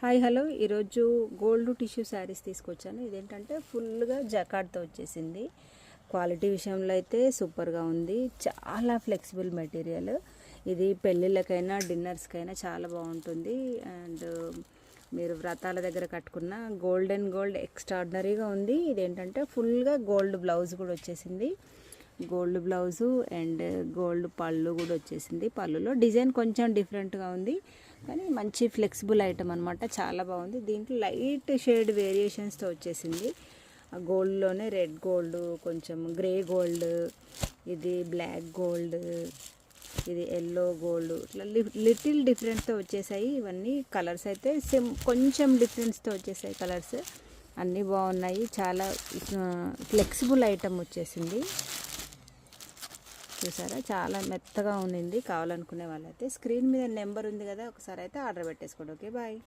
Hi hello, ఈరోజు gold tissue saris తీసుకొచ్చాను. ఇదేంటంటే ఫుల్గా జకార్డ్తో వచ్చేసింది. క్వాలిటీ విషయంలో అయితే సూపర్గా ఉంది. చాలా ఫ్లెక్సిబుల్ మెటీరియల్. ఇది పెళ్ళిళ్ళకైనా డిన్నర్స్కైనా చాలా బాగుంటుంది. అండ్ మీరు వ్రతాల దగ్గర కట్టుకున్న గోల్డ్ ఎక్స్ట్రాడినరీగా ఉంది. ఇదేంటంటే ఫుల్గా గోల్డ్ బ్లౌజ్ కూడా వచ్చేసింది. గోల్డ్ బ్లౌజు అండ్ గోల్డ్ పళ్ళు కూడా వచ్చేసింది. పళ్ళులో డిజైన్ కొంచెం డిఫరెంట్గా ఉంది, కానీ మంచి ఫ్లెక్సిబుల్ ఐటమ్ అనమాట. చాలా బాగుంది. దీంట్లో లైట్ షేడ్ వేరియేషన్స్తో వచ్చేసింది. గోల్డ్లోనే రెడ్ గోల్డ్, కొంచెం గ్రే గోల్డ్, ఇది బ్లాక్ గోల్డ్, ఇది ఎల్లో గోల్డ్, ఇట్లా లిటిల్ డిఫరెంట్తో వచ్చేసాయి. ఇవన్నీ కలర్స్ అయితే కొంచెం డిఫరెన్స్తో వచ్చేసాయి. కలర్స్ అన్నీ బాగున్నాయి. చాలా ఫ్లెక్సిబుల్ ఐటమ్ వచ్చేసింది. చూసారా, చాలా మెత్తగా ఉండింది. కావాలనుకునే వాళ్ళైతే స్క్రీన్ మీద నెంబర్ ఉంది కదా, ఒకసారి అయితే ఆర్డర్ పెట్టేసుకోండి. Okay, bye.